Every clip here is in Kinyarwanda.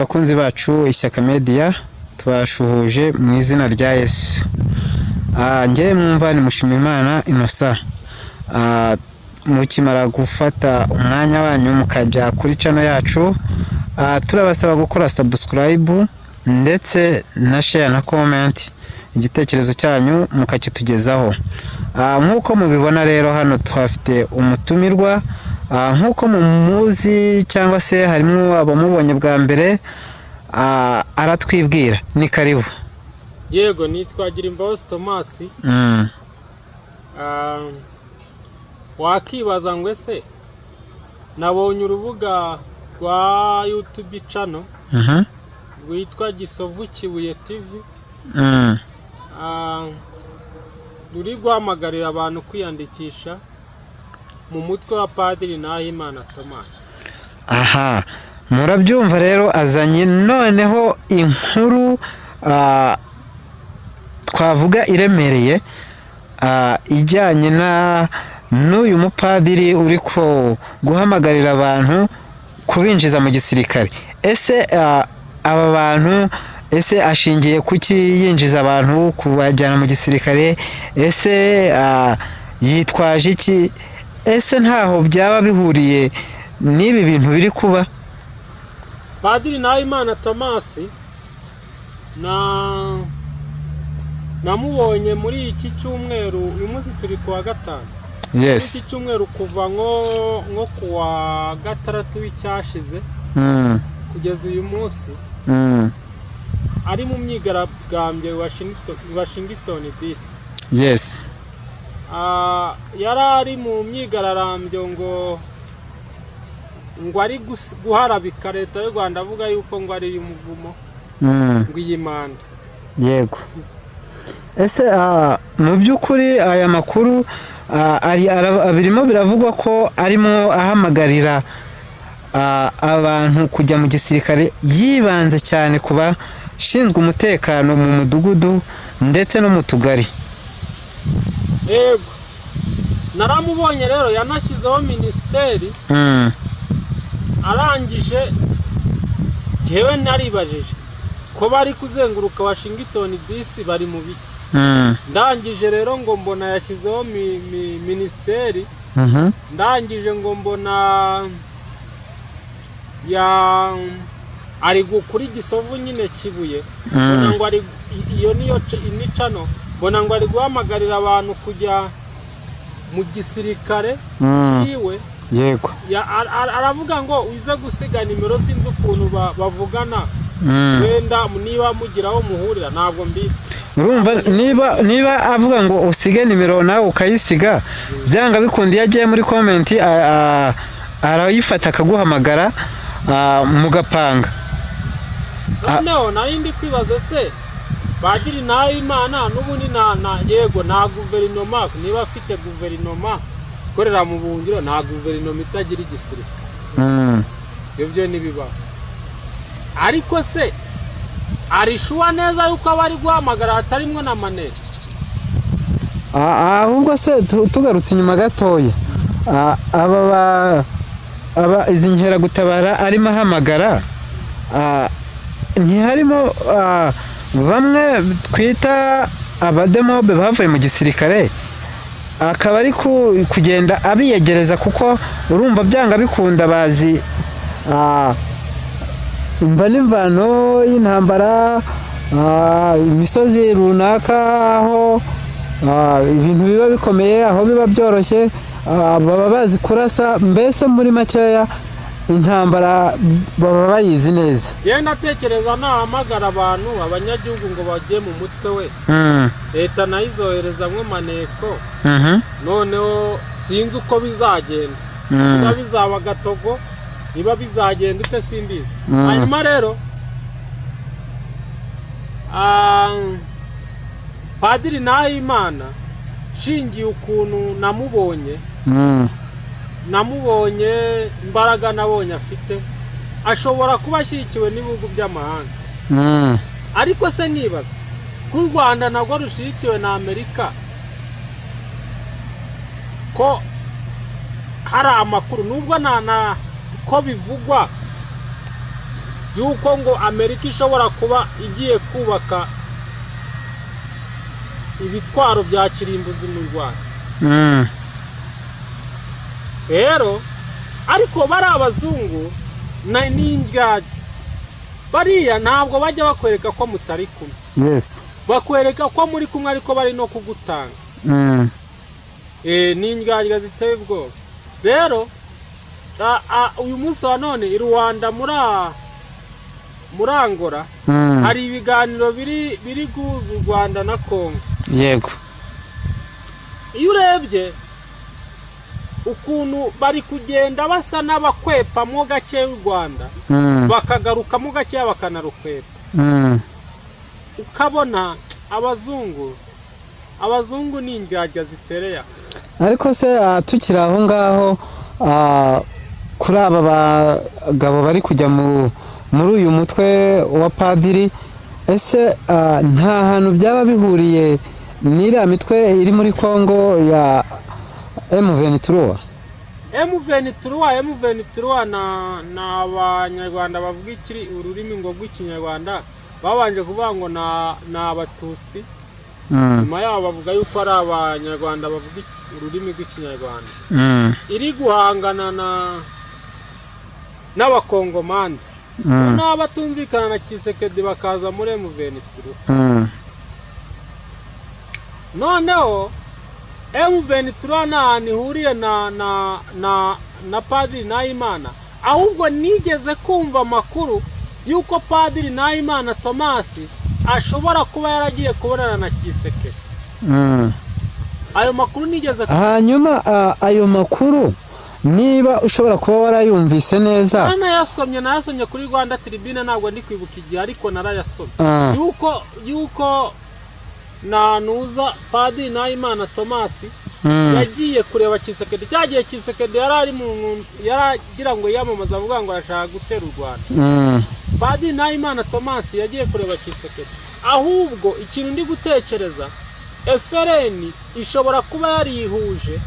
Abakunzi bacu Ishyaka Media twashuhuje mu izina rya Yesu. Ngiye mwumva ni Mushimiyimana Innocent. Mukimara gufata umwanya wanyu mukajya kuri channel yacu, turabasaba gukora subscribe ndetse na share na comment, igitekerezo cyanyu mukakitugezaho. Nkuko mubibona rero hano tuhafite umutumirwa, nkuko mumuzi cyangwa se harimo abamubonye bwa mbere, aratwibwira. Ni karibu. Yego, nitwa Girimbabazi Thomas. Wakibaza ngo ese nabonye urubuga rwa YouTube channel rwitwa Gisovu Kibuye TV, ruri guhamagarira abantu kwiyandikisha mu mutwe wa Padiri Nahimana Thomas. Aha, murabyumva rero azanye noneho inkuru twavuga iremereye, ijyanye na n'uyu mupadiri uri ko guhamagarira abantu kubinjiza mu gisirikare. Ese aba bantu ashingiye kuki yinjiza abantu kubajyana mu gisirikare? Ese yitwaje iki? Ese ntaho byaba bihuriye n'ibi bintu biri kuba? Padiri Nahimana Thomas namubonye muri iki cyumweru, uyu munsi turi kuwa gatanu. Yes. Iki cyumweru kuva nko kuwa gatandatu w'icyashize kugeza uyu munsi, ari mu myigaragambyo Washington DC. Yes. Yari ari mu myigaragambyo ngo ari guharabika leta y'u Rwanda, avuga yuko ngo ari umuvumo, ngo iyi manda. Yego. Ese mu by'ukuri aya makuru birimo biravugwa ko arimo ahamagarira abantu kujya mu gisirikare, yibanze cyane ku bashinzwe umutekano mu mudugudu ndetse no mu tugari. Yego, naramubonye rero yanashyizeho minisiteri. Arangije jewe naribajije ko bari kuzenguruka Washington DC bari mu biki. Ndangije rero ngo mbona yashyizeho minisiteri. Ndangije ngo mbona ari kuri Gisovu nyine Kibuye. Mbona ngo ari iyo niyo channel, mbona ngo ari guhamagarira abantu kujya mu gisirikare kiwe. Yego. Aravuga ngo uze gusiga nimero, sinzi ukuntu bavugana. Wenda niba mugiraho muhurira ntabwo mbisi. Urumva niba avuga ngo usige nimero nawe ukayisiga, byanga bikundi yagiye muri comment arayifata akaguhamagara mugapanga. Noneho narindi kwibaza se Padiri Nahimana n'ubundi yego na guverinoma, niba afite guverinoma korera mu buhungiro, nta guverinoma itagira igisirikare. Ibyo nibiba. Ariko se arishuwa neza yuko abari guhamagara hatarimwe na manera? Ahubwo se tugarutse inyuma gatoya, izi nkeragutabara arimo ahamagara, ntiharimo bamwe twita abademobe bavuye mu gisirikare, akaba ari kugenda abiyegereza, kuko urumva byanga bikunda bazi imva n'imvano y'intambara, imisozi runaka aho ibintu biba bikomeye, aho biba byoroshye, baba bazi kurasa. Mbese muri makeya intambara baba bayizi neza. Genda tekereza nahamagara abantu abanyagihugu ngo bagiye mu mutwe we, leta nayo izoherezamwe maneko. Noneho sinzi uko bizagenda, niba bizaba Gatogo, niba bizagenda ute simbizi. Hanyuma rero Padiri Nahimana shingiye ukuntu namubonye imbaraga nabonye afite, ashobora kuba ashyigikiwe n'ibihugu by'amahanga. Ariko se nibaza ko u Rwanda nabwo rushyigikiwe na Amerika, ko hari amakuru nubwo ko bivugwa yuko ngo Amerika ishobora kuba igiye kubaka ibitwaro bya kirimbuzi mu Rwanda. Rero ariko bari abazungu n'indyarya bariya ntabwo bajya bakwereka ko mutari kumwe. Yes. Bakwereka ko muri kumwe ariko bari no kugutanga. N'indyarya ziteye ubwoba. Rero uyu munsi wa none i Rwanda muri Angola hari ibiganiro biri guhuza u Rwanda na Congo. Yego. Iyo urebye ukuntu bari kugenda basa n'abakwepamo gake u Rwanda bakagarukamo gake bakanarukwepa, ukabona abazungu ni indyarya zitereya. Ariko se tukiri aho ngaho kuri aba bagabo bari kujya muri uyu mutwe wa padiri, ese nta hantu byaba bihuriye n'iriya mitwe iri muri Congo ya M23? M23 na abanyarwanda bavuga ururimi ngo rw'ikinyarwanda babanje kuvuga ngo na abatutsi, nyuma yabo bavuga yuko ari abanyarwanda bavuga ururimi rw'ikinyarwanda. Iri guhangana n'abakongomani n'abatumvikana na Tshisekedi bakaza muri M23. Noneho M23 nta ihuriye na Padiri Nahimana, ahubwo nigeze kumva amakuru yuko Padiri Nahimana Thomas ashobora kuba yaragiye kubonana na Tshisekedi. Ayo makuru nigeze hanyuma ayo makuru niba ushobora kuba warayumvise neza. Nayasomye kuri Rwanda Tribune, ntabwo ndi kwibuka igihe ariko narayasomye. Yuko nanuza Padiri Nahimana Thomas yagiye kureba Tshisekedi. Cyagiye Tshisekedi yaragira ngo yamamaza avuga ngo arashaka gutera u Rwanda. Padiri Nahimana Thomas yagiye kureba Tshisekedi. Ahubwo ikintu ndi gutekereza, FRN ishobora kuba yarihuje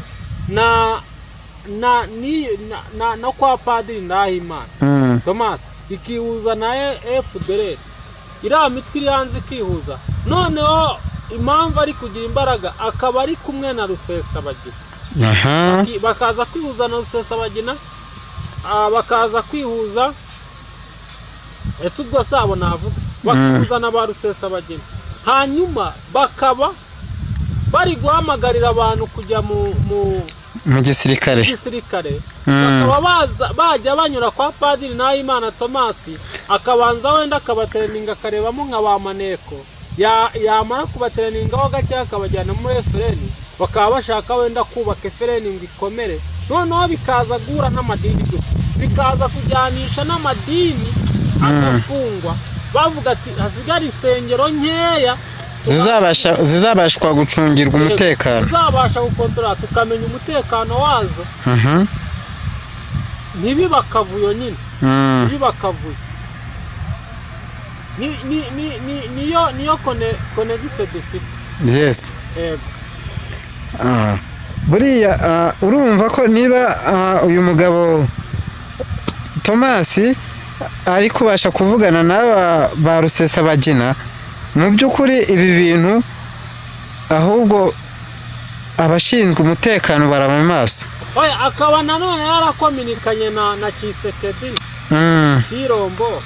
na kwa Padiri Nahimana Thomas, ikihuza na FDLR. Iriya mitwe iri hanze ikihuza. Noneho impamvu ari kugira imbaraga akaba ari kumwe na Rusesabagina. Bakaza kwihuza na Rusesabagina, bakaza kwihuza, ese ubwo sabo navuga bakihuza na ba Rusesabagina, hanyuma bakaba bari guhamagarira abantu kujya mu gisirikare. Bakaba bajya banyura kwa Padiri Nahimana Thomas, akabanza wenda akabatereninga akarebamo nka ba maneko, yamara kubatereningaho gake akabajyana muri FRN, bakaba bashaka wenda kubaka FRN ngo ikomere. Noneho bikaza guhura n'amadini, bikaza kujyanisha n'amadini agafungwa, bavuga ati hasigara insengero nkeya zizabashwa gucungirwa umutekano, zizabasha gukontorora, tukamenya umutekano wazo. Ntibibakavuyo nyine, ntibibakavuyo. Niyo connected dufite. Yes. Buriya urumva ko niba uyu mugabo Thomas ari kubasha kuvugana n'aba ba Rusesabagina, mu by'ukuri ibi bintu ahubwo abashinzwe umutekano baraba mu maso. Akaba nanone yarakominikanye na Tshisekedi Chirombo.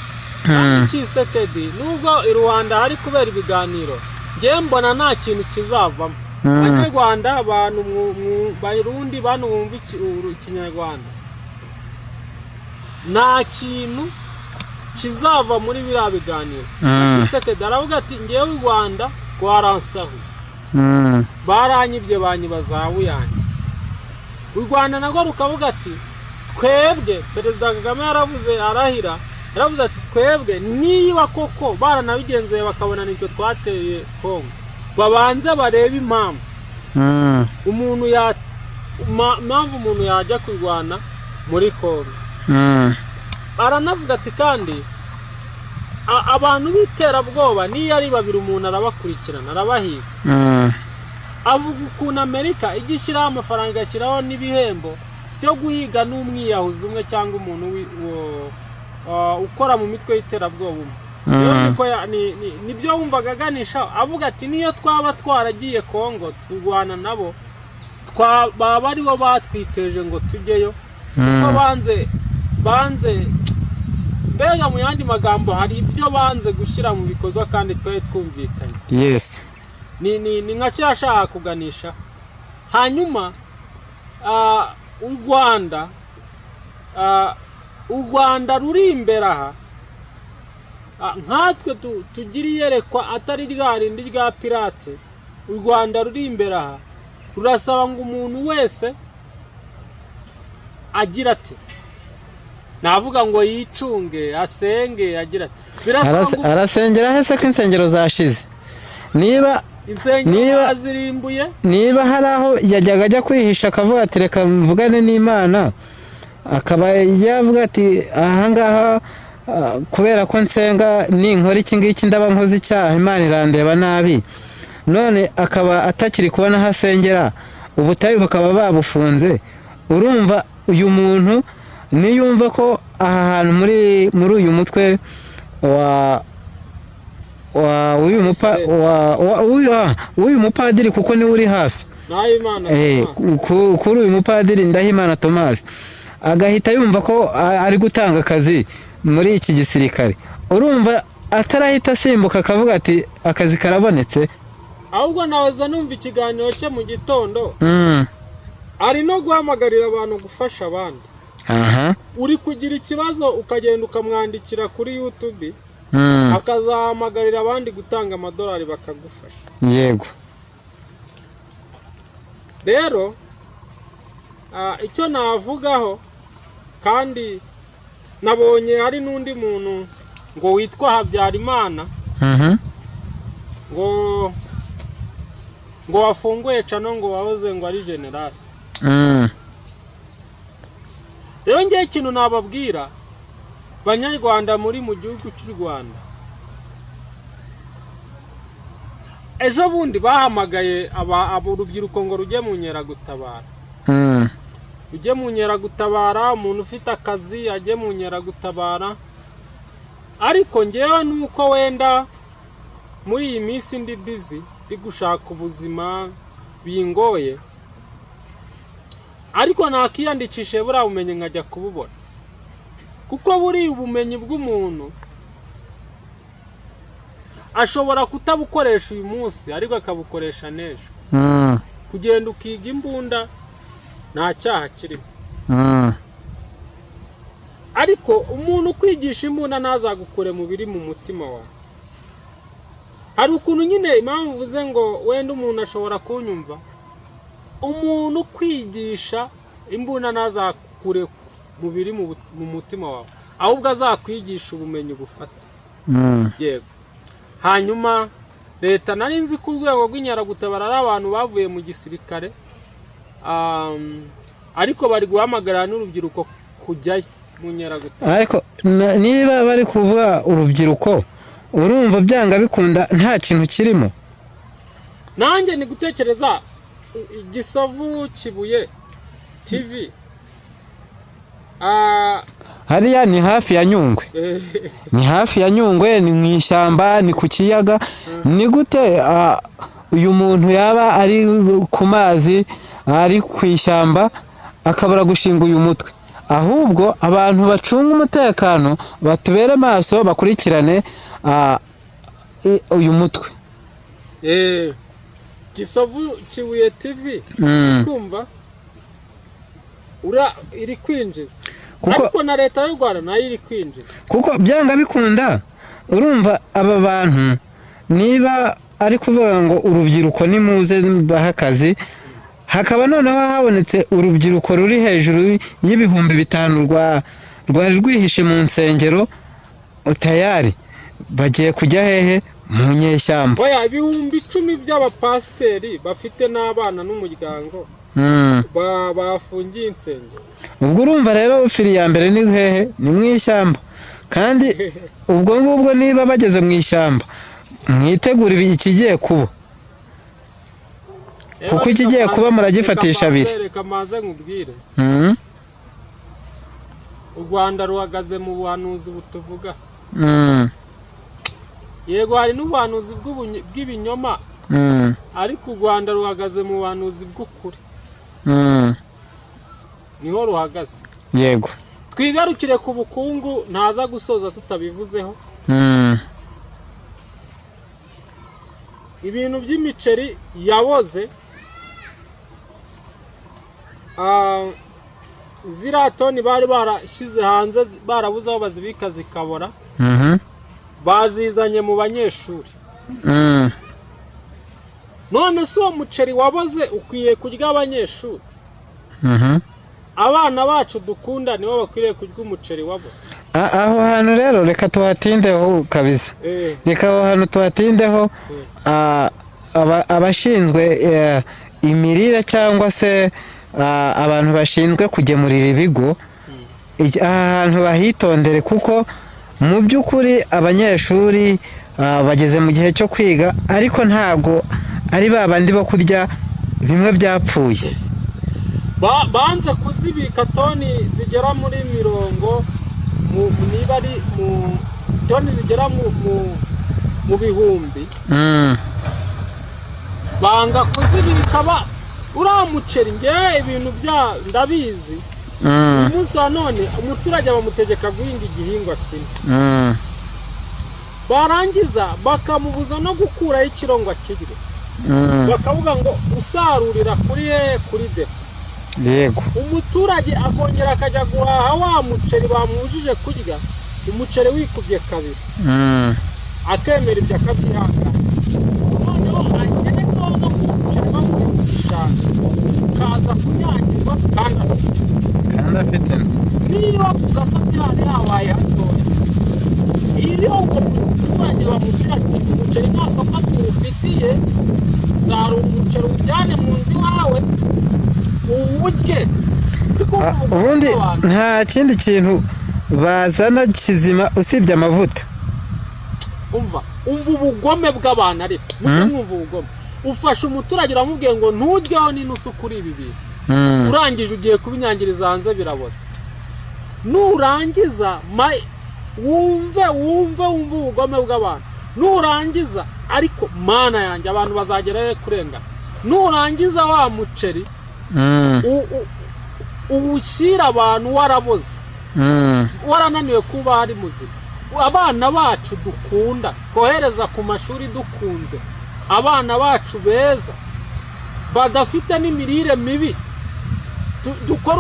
Tshisekedi nubwo i Rwanda hari kubera ibiganiro, ngiye mbona nta kintu kizavamo. Abanyarwanda, abantu Barundi, bantu bumva ikinyarwanda, nta kintu kizava muri biriya biganiro. Tshisekedi aravuga ati ngewe u Rwanda rwaransahuye, baranyibye banyibazawu yanjye. U Rwanda nagwo rukavuga ati twebwe, Perezida Kagame yaravuze ati twebwe niba koko baranabigenzeye bakabona nibyo twateye Kongo, babanze barebe impamvu umuntu yajya kurwana muri Kongo. Aranavuga ati kandi abantu b'iterabwoba niyo ari babiri umuntu arabakurikirana, arabahiga. Avuga ukuntu Amerika ijya ishyiraho amafaranga, igashyiraho n'ibihembo byo guhiga n'umwiyahuzi umwe cyangwa umuntu ukora mu mitwe y'iterabwoba rero nibyo wumvaga aganisha avuga ati niyo twaba twaragiye Kongo turwana nabo baba aribo batwiteje ngo tujyeyo kuko banze mbega mu yandi magambo hari ibyo banze gushyira mu bikorwa kandi twari twumvikanye. Yes, ni nka cyashaka kuganisha. Hanyuma u Rwanda ruri imbere aha nkatwe tugira iyerekwa atari rya rindi rya pirate. U Rwanda ruri imbere aha rurasaba ngo umuntu wese agira ati navuga ngo yicunge asenge agira ati arasengera hese ko insengero zashize niba zirimbuye niba hari aho yajyaga ajya kwihisha akavuga ati reka mvugane n'Imana akaba yavuga ati ahangaha kubera ko nsenga ninkora iki ngiki ndaba nkoze icyaha Imana irandeba nabi none akaba atakiri kubona aho asengera ubutayu bakaba babufunze. Urumva uyu muntu niyumva ko aha hantu muri uyu mutwe uyu mupadiri kuko niwe uri hafi kuri uyu mupadiri Ndahimana Thomas agahita yumva ko ari gutanga akazi muri iki gisirikare. Urumva atarahita asimbuka akavuga ati akazi karabonetse. Ahubwo nawaza numva ikiganiro cye mu gitondo ari no guhamagarira abantu gufasha abandi. Uri kugira ikibazo ukagenda ukamwandikira kuri YouTube akazahamagarira abandi gutanga amadolari bakagufasha. Yego, rero icyo navugaho kandi nabonye hari n'undi muntu ngo witwa Habyarimana ngo wafunguye cano ngo wahoze ngo ari general. Rero ngiye ikintu nababwira banyarwanda muri mu gihugu cy'u Rwanda, ejo bundi bahamagaye urubyiruko ngo rujye mu Nkeragutabara. Ujye mu Nkeragutabara, umuntu ufite akazi ajye mu Nkeragutabara. Ariko ngewe nuko wenda muri iyi minsi ndi busy ndi gushaka ubuzima bingoye, ariko nakiyandikishe buriya bumenyi nkajya kububona, kuko buri ubumenyi bw'umuntu ashobora kutabukoresha uyu munsi ariko akabukoresha n'ejo. Kugenda ukiga imbunda nta cyaha kirimo, ariko umuntu kwigisha imbunda ntazagukure mu biri mu mutima wawe. Hari ukuntu nyine impamvu uvuze ngo wenda umuntu ashobora kunyumva, umuntu kwigisha imbunda ntazakure mu biri mu mutima wawe, ahubwo azakwigisha ubumenyi bufata. Yego. Hanyuma leta nari nzi ku rwego rw'Inkeragutabara ari abantu bavuye mu gisirikare, ariko bari guhamagara n'urubyiruko kujyayo mu Nkeragutabara. Ariko niba bari kuvuga urubyiruko, urumva byanga bikunda nta kintu kirimo. Nanjye ni gutekereza Gisovu Kibuye TV hariya ni hafi ya Nyungwe. Ni hafi ya Nyungwe, ni mu ishyamba, ni ku kiyaga. Ni gute uyu muntu yaba ari ku mazi ari ku ishyamba akabura gushinga uyu mutwe? Ahubwo abantu bacunga umutekano batubere maso bakurikirane uyu mutwe. Gisovu Kibuye TV kumva iri kwinjiza, ariko na leta y'u Rwanda nayo iri kwinjiza, kuko byanga bikunda. Urumva aba bantu niba ari kuvuga ngo urubyiruko nimuze baha akazi, hakaba noneho habonetse urubyiruko ruri hejuru y'ibihumbi 5 rwari rwihishe mu nsengero, tayari bagiye kujya hehe? Mu nyeshyamba. Oya, ibihumbi 10 by'abapasiteri bafite n'abana n'umuryango bafungiye insengero. Ubwo urumva rero firi ya mbere ni hehe? Ni mu ishyamba. Kandi ubwo ngubwo niba bageze mu ishyamba, mwitegura ikigiye kuba, kuko ikigiye kuba muragifatisha abiri. Reka maze nkubwire, u Rwanda ruhagaze mu buhanuzi butuvuga. Yego hari n'ubuhanuzi bw'ibinyoma. Ariko u Rwanda ruhagaze mu buhanuzi bw'ukuri. Niho ruhagaze. Yego. Twigarukire ku bukungu ntaza gusoza tutabivuzeho. Ibintu by'imiceri yaboze. Ziriya toni bari barashyize hanze barabuze aho bazibika zikabora. Bazizanye mu banyeshuri. None se uwo muceri waboze ukwiye kurya abanyeshuri. Abana bacu dukunda nibo bakwiriye kurya umuceri waboze. Aho hantu rero reka tuhatindeho kabisa. Reka aho hantu tuhatindeho. Abashinzwe imirire cyangwa se abantu bashinzwe kugemurira ibigo ahantu bahitondere, kuko mu by'ukuri abanyeshuri bageze mu gihe cyo kwiga, ariko ntabwo ari babandi bo kurya bimwe byapfuye. Banze kuzibika toni zigera muri 50, niba ari mu toni zigera mu bihumbi. Banga kuzibika uriya muceri ngewe ibintu ndabizi. Umunsi wa none umuturage bamutegeka guhinga igihingwa kimwe. Barangiza bakamubuza no gukuraho ikirongwa kiryo. Bakavuga ngo usarurira kuri depo. Yego. Umuturage akongera akajya guhaha wa muceri bamujije kurya, umuceri wikubye kabiri. Akemera ibyo akabyihangana. Noneho agene ko umuceri bavuye mu gishanga kaza kunyagirwa kandi afite inzu. Niba ku gasozi habaye hatoya, iyo uwo muturage bamubwira ati umuceri nta soko tuwufitiye, zara umuceri ujyane mu nzu iwawe uwurye. Ubundi nta kindi kintu bazana kizima usibye amavuta. Umva ubugome bw'abantu ariko mwumva ubugome. Ufashe umuturage uramubwiye ngo ntujyeho n'inusu kuri ibi bintu. Urangije ugiye kubinyangiriza hanze biraboze. Nurangiza wumve ubugome bw'abantu. Nurangiza ariko mana yanjye abantu bazagerayo kurengana. Nurangiza wa muceri uwushyira abantu waraboze. Warananiwe kuba hari muzima. Abana bacu dukunda kohereza ku mashuri dukunze, abana bacu beza badafite n'imirire mibi, dukora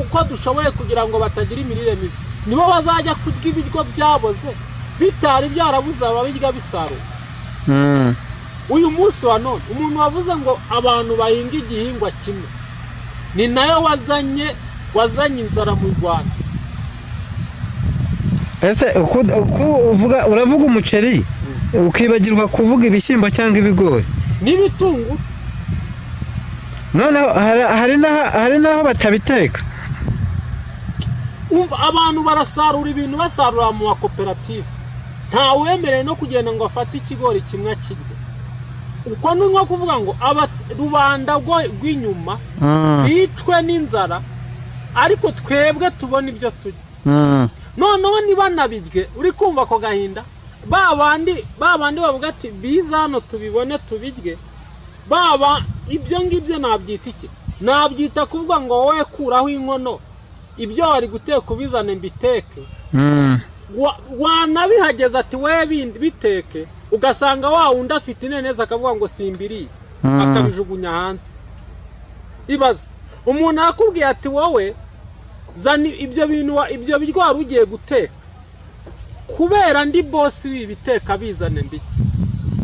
uko dushoboye kugira ngo batagira imirire mibi. Nibo bazajya kurya ibiryo byaboze bitari byarabuze ababirya bisarura. Uyu munsi wa none umuntu wavuze ngo abantu bahinga igihingwa kimwe ni nayo wazanye inzara mu Rwanda. Ese uravuga umuceri ukibagirwa kuvuga ibishyimbo cyangwa ibigori n'ibitunguru. Noneho hari naho batabiteka. Abantu barasarura ibintu basarura mu makoperative. Nta wemerewe no kugenda ngo afate ikigori kimwe akirye. Uko ni nko kuvuga ngo rubanda rw'inyuma bicwe n'inzara, ariko twebwe tubona ibyo turya. Noneho niba nabirye uri kumva ko gahinda. Babandi bavuga ati biza hano tubibone tubirye. Ibyo ngibyo nabyita iki? Nabyita kuvuga ngo wowe kuraho inkono, ibyo wari guteka ubizane mbiteke. Wanabihageza ati we biteke, ugasanga wa wundi afite ineneza akavuga ngo simbiriye, akabijugunya hanze. Ibaze umuntu akubwiye ati wowe zani ibyo biryo wari ugiye guteka, kubera ndi boss w'ibiteka bizane mbi,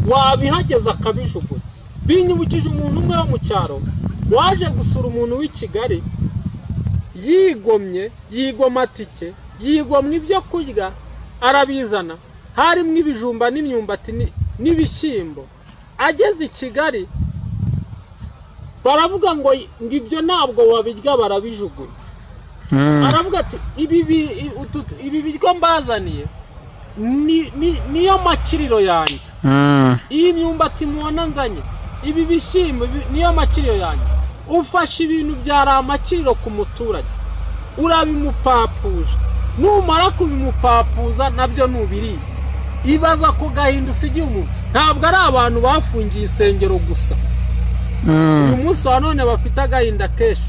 wabihageza akabijugunya. Binyibukije umuntu umwe wo mu cyaro waje gusura umuntu w'i Kigali, yigoma tike, yigomwa ibyo kurya, arabizana harimo ibijumba n'imyumbati n'ibishyimbo. Ageze i Kigali baravuga ngo ibyo ntabwo wabirya, barabijugunya. Aravuga ati ibi biryo mbazaniye niyo makiriro yanjye. Iyi myumbati mubona nzanye, ibi bishyimbo niyo makiriro yanjye. Ufashe ibintu byari amakiriro ku muturage. urabimupapuje, numara kubimupapuza nabyo nubiriye. Ibaza ko gahinda usigiye umuntu. Ntabwo ari abantu bafungiye isengero gusa. Uyu munsi wa none bafite agahinda kenshi.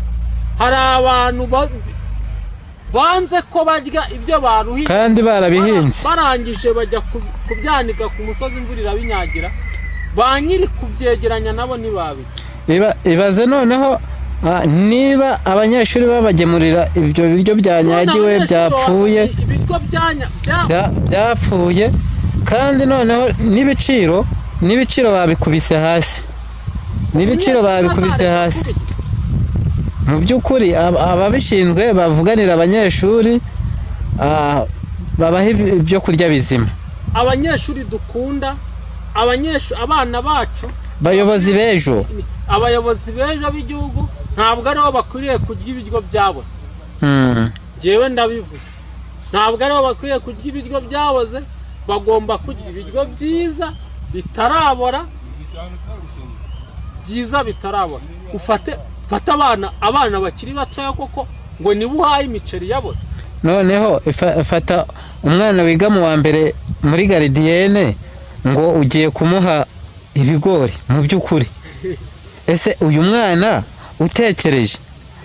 Hari abantu banze ko barya ibyo baruhiye kandi barabihinze, barangije bajya kubyanika ku musozi, imvura irabinyagira, ba nyiri kubyegeranya nabo ntibabi. Ibaze noneho niba abanyeshuri babagemurira ibyo biryo byanyagiwe byapfuye kandi noneho n'ibiciro babikubise hasi, mu by'ukuri ababishinzwe bavuganira abanyeshuri babaha ibyo kurya bizima. Abanyeshuri dukunda, abana bacu, abayobozi b'ejo b'igihugu ntabwo aribo bakwiriye kurya ibiryo byaboze. Njyewe ndabivuze, ntabwo aribo bakwiriye kurya ibiryo byaboze, bagomba kurya ibiryo byiza bitarabora, ufate abana bakiri bacayo koko ngo niba uhaye imiceri yaboze. Noneho fata umwana wiga mu wa mbere muri garidiyene ngo ugiye kumuha ibigori. Mu by'ukuri ese uyu mwana utekereje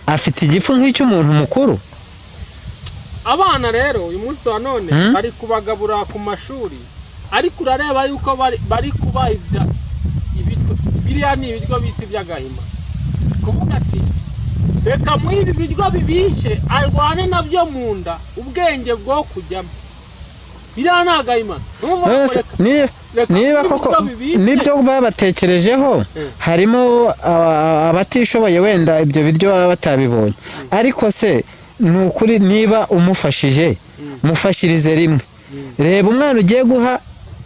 afite igifu nk'icy'umuntu mukuru? Abana rero uyu munsi wa none bari kubagabura ku mashuri, ariko urareba yuko bari kubaha ibiryo biriya ni ibiryo bita iby'agahima. Kuvuga ati reka muri ibi biryo bibishe arwane nabyo mu nda, ubwenge bwo kujyamo. Biriya ni agahima. Niba koko nibyo babatekerejeho, harimo abatishoboye wenda ibyo biryo baba batabibonye, ariko se ni ukuri niba umufashije mufashirize rimwe. Reba umwana ugiye guha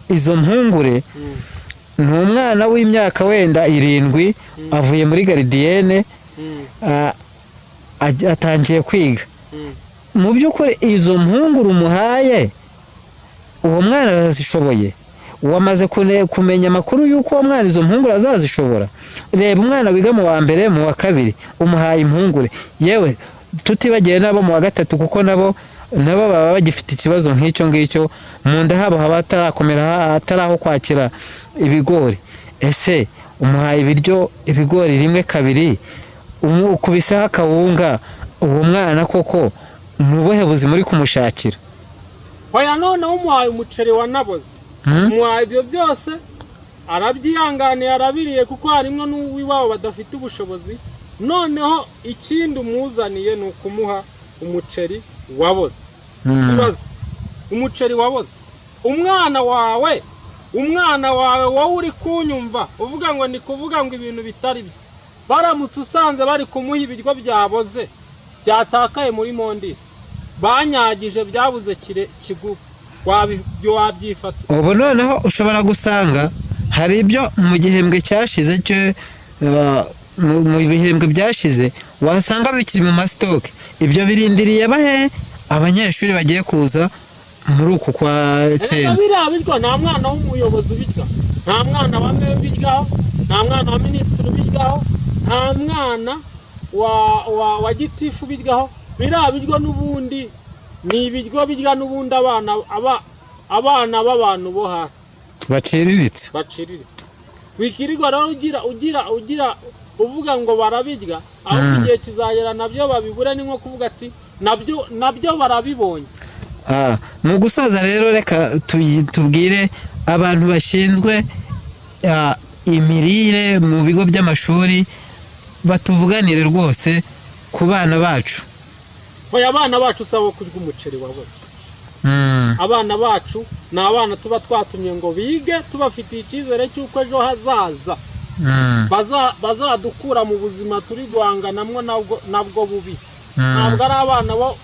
izo mpungure, ni umwana w'imyaka wenda 7 avuye muri garidiyene, atangiye kwiga. Mu by'ukuri izo mpungure umuhaye uwo mwana arazishoboye, wamaze kumenya amakuru y'uko uwo mwana izo mpungure azazishobora. Reba umwana wiga mu wa mbere, mu wa kabiri, umuhaye impungure, yewe tutibagiye nabo mu wa gatatu, kuko nabo baba bagifite ikibazo nk'icyo ngicyo, mu nda habo haba hatarakomera, hataraho kwakira ibigori. Ese umuhaye ibigori rimwe kabiri, ukubiseho akawunga, uwo mwana koko ni ubuhe buzima uri kumushakira? Hoya noneho umuhaye umuceri wanaboze, umuhaye ibyo byose arabyihanganiye, arabiriye, kuko harimo n'uw'iwabo badafite ubushobozi. Noneho ikindi umuzaniye ni ukumuha umuceri waboze. Ibaze umuceri waboze, umwana wawe wowe uri kunyumva uvuga ngo ni kuvuga ngo ibintu bitari byo, baramutse usanze bari kumuha ibiryo byaboze byatakaye muri mondisi, banyagije byabuze kigugu, wabyifata. Ubu noneho ushobora gusanga hari ibyo mu gihembwe cyashize mu bihembwe byashize wasanga bikiri mu masitoke. Ibyo birindiriye bahe abanyeshuri bagiye kuza muri uku kwa cyenda. Biriya biryo nta mwana w'umuyobozi ubirya, nta mwana wa meya ubiryaho, nta mwana wa minisitiri ubiryaho, nta mwana wa gitifu ubiryaho. Biriya biryo n'ubundi ni ibiryo birya n'ubundi abana b'abantu bo hasi baciriritse. Wikirirwa rero ugira uvuga ngo barabirya, ahubwo igihe kizagera nabyo babibura. Ni nko kuvuga ati nabyo barabibonye. Mu gusoza rero reka tubwire abantu bashinzwe imirire mu bigo by'amashuri, batuvuganire rwose ku bana bacu. Hoya abana bacu usaba kurya umuceri waboze. Abana bacu ni abana tuba twatumye ngo bige, tubafitiye icyizere cy'uko ejo hazaza bazadukura mu buzima turi guhanganamwo nabwo bubi. Ntabwo ari abana bo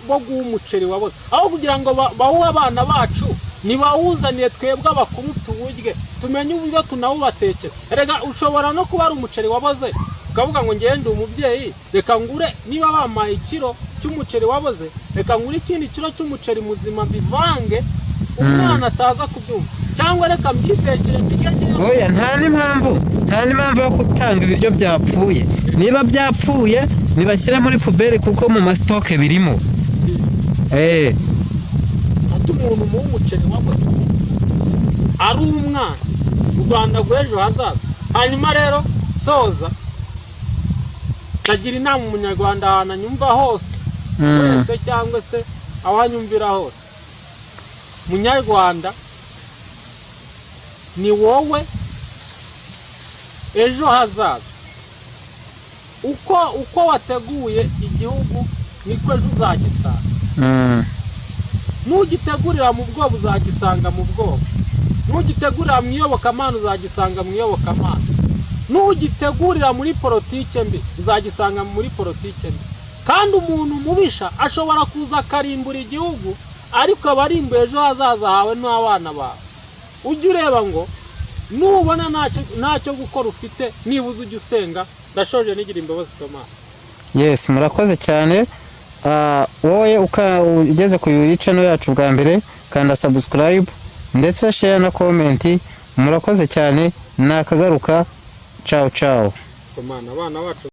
guha umuceri waboze, aho kugira ngo bawuhe abana bacu ntibawuzaniye twebwe abakuru tuwurye, tumenye uburyo tunawubatekera. Erega ushobora no kuba ari umuceri waboze ukavuga ngo ngende umubyeyi, reka ngure, niba bamaye ikiro cy'umuceri waboze, reka ngure ikindi kiro cy'umuceri muzima bivange, umwana ataza kubyumva. cyangwa reka mbyitekere mbigenge. Oya, nta n'impamvu yo gutanga ibiryo byapfuye. Niba byapfuye nibashyire muri puberi kuko mu masitoke birimo. Fata umuntu mu umuceri wakoze ari umwana u Rwanda rw'ejo hazaza. Hanyuma rero soza ndagira inama umunyarwanda ahantu anyumva hose wese cyangwa se aho anyumvira hose. Munyarwanda, ni wowe ejo hazaza. Uko wateguye igihugu niko ejo uzagisanga. Nugitegurira mu bwoba uzagisanga mu bwoba. Nugitegurira mu iyobokamana uzagisanga mu iyobokamana. Nugitegurira muri politike mbi uzagisanga muri politike mbi. Kandi umuntu mubisha ashobora kuza akarimbura igihugu, ariko abarimbuye ejo hazaza hawe n'abana bawe. Ujye ureba ngo nubona ntacyo gukora ufite, nibuze ujye usenga. Ndashoje nigira imbabazi Thomas. Yes, murakoze cyane. Wowe ugeze ku channel yacu bwa mbere, kanda subscribe ndetse share na comment. Murakoze cyane, nakagaruka. Ciao ciao. Komana abana bacu